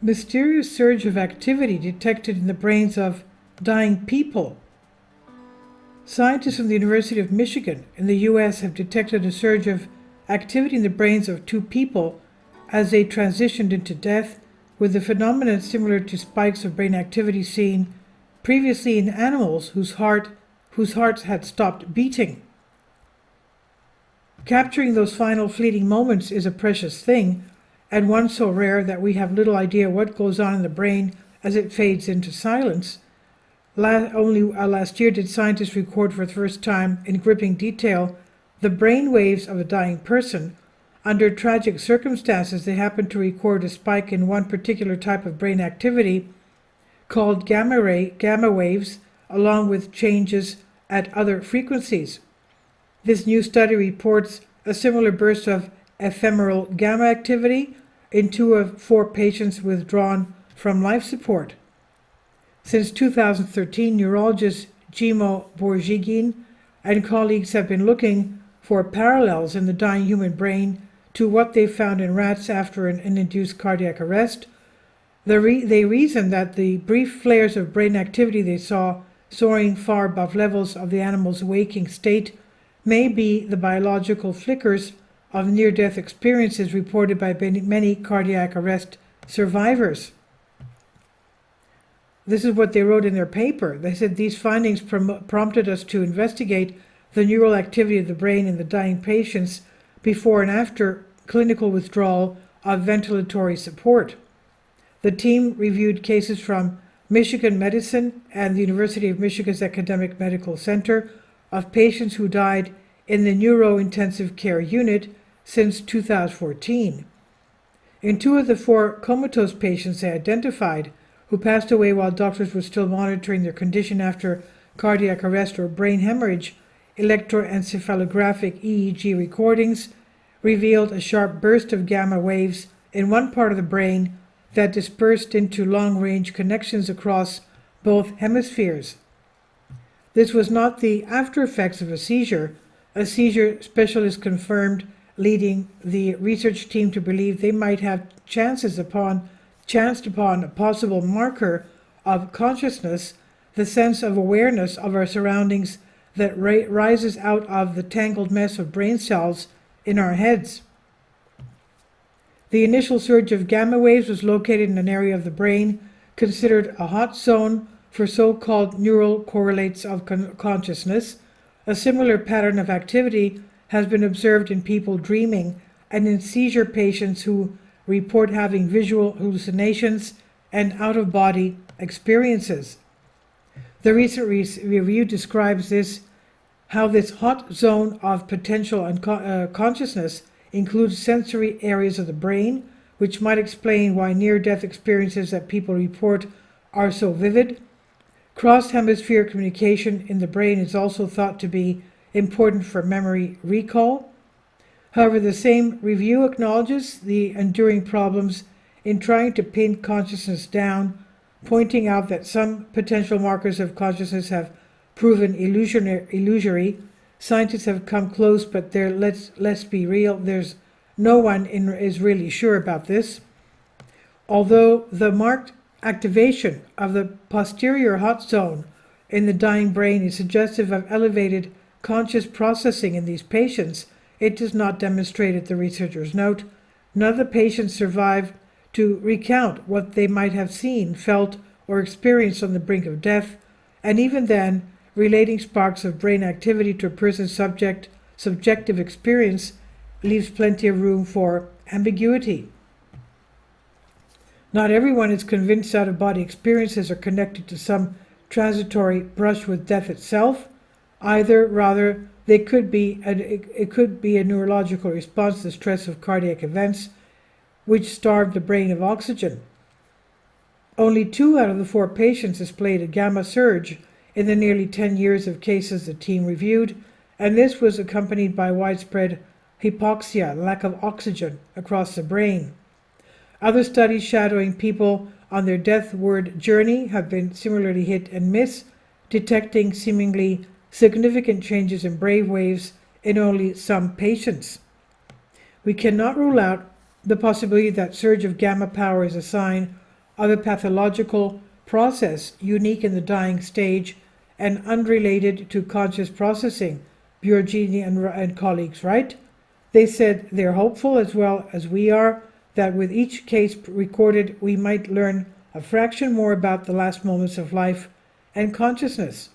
Mysterious surge of activity detected in the brains of dying people. Scientists from the University of Michigan in the U.S. have detected a surge of activity in the brains of two people as they transitioned into death, with the phenomenon similar to spikes of brain activity seen previously in animals whose hearts had stopped beating. Capturing those final fleeting moments is a precious thing, and one so rare that we have little idea what goes on in the brain as it fades into silence. Only last year did scientists record for the first time in gripping detail the brain waves of a dying person. Under tragic circumstances, they happened to record a spike in one particular type of brain activity called gamma waves, along with changes at other frequencies. This new study reports a similar burst of ephemeral gamma activity in 2 of 4 patients withdrawn from life support. Since 2013, neurologist Jimo Borjigin and colleagues have been looking for parallels in the dying human brain to what they found in rats after an induced cardiac arrest. They reason that the brief flares of brain activity they saw soaring far above levels of the animal's waking state may be the biological flickers of near-death experiences reported by many cardiac arrest survivors. This is what they wrote in their paper. They said these findings prompted us to investigate the neural activity of the brain in the dying patients before and after clinical withdrawal of ventilatory support. The team reviewed cases from Michigan Medicine and the University of Michigan's Academic Medical Center of patients who died in the neuro-intensive care unit since 2014. In 2 of the 4 comatose patients they identified, who passed away while doctors were still monitoring their condition after cardiac arrest or brain hemorrhage, electroencephalographic EEG recordings revealed a sharp burst of gamma waves in one part of the brain that dispersed into long-range connections across both hemispheres. This was not the after effects of a seizure specialist confirmed, leading the research team to believe they might have chanced upon a possible marker of consciousness, the sense of awareness of our surroundings that rises out of the tangled mess of brain cells in our heads. The initial surge of gamma waves was located in an area of the brain considered a hot zone for so-called neural correlates of consciousness. A similar pattern of activity has been observed in people dreaming and in seizure patients who report having visual hallucinations and out-of-body experiences. The recent review describes how this hot zone of potential consciousness includes sensory areas of the brain, which might explain why near-death experiences that people report are so vivid. Cross-hemisphere communication in the brain is also thought to be important for memory recall. However, the same review acknowledges the enduring problems in trying to pin consciousness down, pointing out that some potential markers of consciousness have proven illusory. Scientists have come close, but let's be real, there's no one is really sure about this. Although the marked activation of the posterior hot zone in the dying brain is suggestive of elevated conscious processing in these patients, it does not demonstrate it, the researchers note. None of the patients survived to recount what they might have seen, felt, or experienced on the brink of death, and even then, relating sparks of brain activity to a person's subjective experience leaves plenty of room for ambiguity. Not everyone is convinced out-of-body experiences are connected to some transitory brush with death itself. Rather, it could be a neurological response to the stress of cardiac events, which starved the brain of oxygen. Only 2 out of the 4 patients displayed a gamma surge in the nearly 10 years of cases the team reviewed, and this was accompanied by widespread hypoxia, lack of oxygen, across the brain. Other studies shadowing people on their deathward journey have been similarly hit and miss, detecting seemingly significant changes in brain waves in only some patients. We cannot rule out the possibility that surge of gamma power is a sign of a pathological process unique in the dying stage and unrelated to conscious processing, Biorgini and colleagues write. They said they're hopeful, as well as we are, that with each case recorded we might learn a fraction more about the last moments of life and consciousness.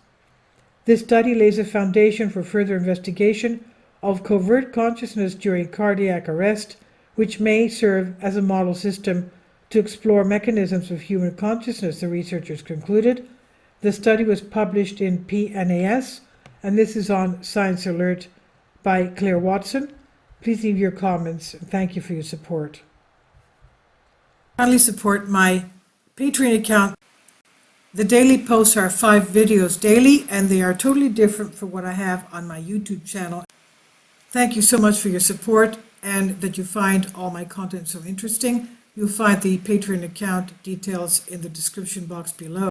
This study lays a foundation for further investigation of covert consciousness during cardiac arrest, which may serve as a model system to explore mechanisms of human consciousness, the researchers concluded. The study was published in PNAS, and this is on Science Alert by Claire Watson. Please leave your comments, and thank you for your support. Kindly support my Patreon account. The daily posts are 5 videos daily, and they are totally different from what I have on my YouTube channel. Thank you so much for your support and that you find all my content so interesting. You'll find the Patreon account details in the description box below.